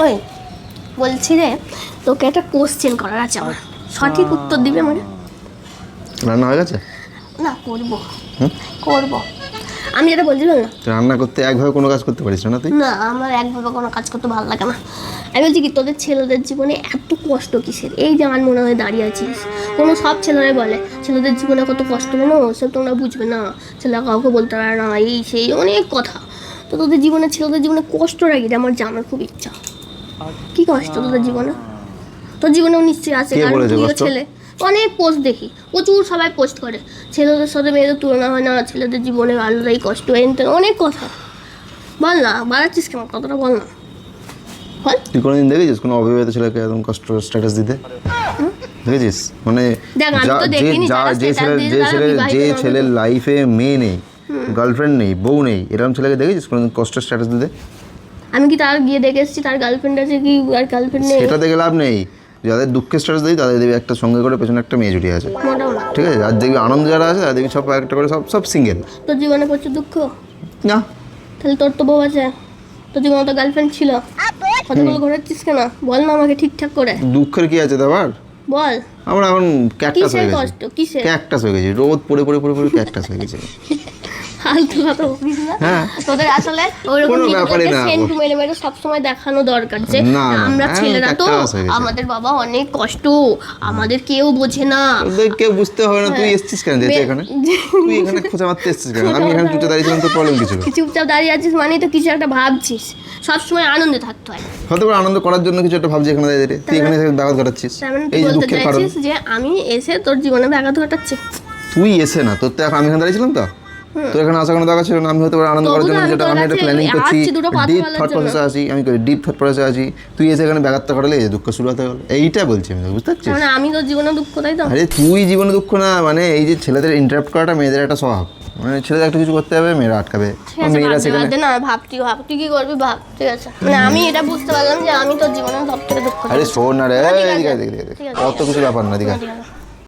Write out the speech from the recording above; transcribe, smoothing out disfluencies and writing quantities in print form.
ওই বলছি রে, তোকে একটা কোশ্চেন করার আছে আমার, সঠিক উত্তর দিবে মানে। রান্না হয়ে গেছে? না, করবো করবো। আমি যেটা বলছিলাম না, রান্না করতে একভাবে কোনো কাজ করতে পারিস না তুই? না আমার একভাবে কোনো কাজ করতে ভালো লাগে না। আমি বলছি কি, তোদের ছেলেদের জীবনে এত কষ্ট কিসের? এই যে আমার মনে হয় দাঁড়িয়ে আছিস, কোনো সব ছেলেরাই বলে ছেলেদের জীবনে কত কষ্ট, কেন ওসব তোমরা বুঝবে না, ছেলে কাউকে বলতে পারে না, এই সেই অনেক কথা। তো তোদের জীবনে, ছেলেদের জীবনে কষ্টটা কি আমার জানার খুব ইচ্ছা। কি কষ্ট তোদের জীবনে? তোর জীবনেও নিশ্চয়ই আছে, কে কারণ বলেছে তুইও কষ্ট? ছেলে। অনেক পোস্ট দেখি, প্রচুর সবাই পোস্ট করে ছেলেদের সাথে মেয়েদের তুলনা হয় না, ছেলেদের জীবনে আলাদাই কষ্ট, এনতেন অনেক কথা। বল না, বাড়াচ্ছিস কেন কতটা, বল না বল। তুই কোনোদিন দেখেছিস কোনো অবিবাহিত ছেলেকে এরকম কষ্ট স্ট্যাটাস দিতে? দেখেছিস? মানে দেখ, আমি তো দেখিনি যারা status দিয়েছে তারা বিবাহিত যে নয়। ছেলের লাইফে মেয়ে নেই, গার্লফ্রেন্ড নেই, বউ নেই, এরকম ছেলেকে দেখেছিস কোনোদিন কষ্ট স্ট্যাটাস দিতে? আমি কি তার গিয়ে দেখে এসেছি তার গার্লফ্রেন্ড আছে কি আর গার্লফ্রেন্ড নেই? সেটা দেখে লাভ নেই। যাদের দুঃখের স্ট্যাটাস দিই তাদের দেখবি একটা সঙ্গে করে পেছনে একটা মেয়ে জুড়ে আছে, মোটাও না। ঠিক আছে? আর দেখবি আনন্দ যারা আছে তাদের দেখবি সব একটা করে সব সিঙ্গেল। তোর জীবনে প্রচুর দুঃখ, না, তাহলে তোর তো বউ আছে, তোর জীবনে তো গার্লফ্রেন্ড ছিল, কতগুলো ঘোরাচ্ছিস কেন? বল না আমাকে ঠিকঠাক করে দুঃখের কি আছে দাবার? বল। আমরা এখন ক্যাকটাস কিসের হয়ে গেছি, কষ্ট, কিসের? ক্যাকটাস হয়ে গেছি, রোদ পড়ে পড়ে পড়ে পড়ে ক্যাকটাস হয়ে গেছে। ফালতু কথা বলিস না। হ্যাঁ। তোদের আসলে ওইরকম কোনো ব্যাপারই না। সেন্ট মেরে মেরে সবসময় দেখানো দরকার যে না, না, আমরা হ্যাঁ, ছেলেরা তো, ক্যাকটাস হয়ে গেছে। আমাদের বাবা অনেক কষ্ট, আমাদের কেউ বোঝে না। ওদের কেউ বুঝতে হবে না। তুই এসছিস কেন দেখছি এখানে? তুই এখানে খোঁচা মারতে এসছিস কেন? আমি এখানে চুপচাপ দাঁড়িয়েছিলাম, তোর প্রবলেম কিছু? চুপচাপ দাঁড়িয়ে আছিস মানে তো কিছু একটা ভাবছিস, সবসময় আনন্দে থাকতে হয়। হতে পারে আনন্দ করার জন্য কিছু একটা ভাবছি এখানে দাঁড়িয়ে। তুই এখানে ব্যাঘাত ঘটাচ্ছিস, তার মানে এই তুই যে বলতে দুঃখের কারণ। চাইছিস যে আমি এসে তোর জীবনে ব্যাঘাত ঘটাচ্ছি? তুই এসে না, তোর তো এখন আমি এখানে দাঁড়িয়েছিলাম তো, তোর এখানে আসার কোনো দরকার ছিল না। আমি হতে পারে আনন্দ করার জন্য যেটা আমি একটা প্ল্যানিং করছি, ডিপ থট প্রসেসে আছি, আমি করি ডিপ থট প্রসেসে আছি। তুই এসে এখানে ব্যাঘাতটা ঘটালে এই যে দুঃখ শুরু হতে গেলো, এইটা বলছি আমি, বুঝতে পারছিস? মানে আমি তোর জীবনে দুঃখ, তাই তো? আরে তুই জীবনে দুঃখ না, মানে এই যে ছেলেদের ইন্টারাপ্ট করাটা মেয়েদের একটা স্বভাব, মানে ছেলেদের একটা কিছু করতে হবে, মেয়েরা আটকাবে। ঠিক আছে, মেয়েরা সেখানে না ভাব, তুই কি করবি ভাব, ঠিক আছে? মানে আমি এটা বুঝতে পারলাম যে আমি তোর জীবনে সব থেকে দুঃখ আরে দিয়েছি। শোন না রে, ঠিক আছে, এদিকে এদিকে এদিকে, ঠিক আছে, অত কিছু ব্যাপার না, এদিকে ঠিক আছে।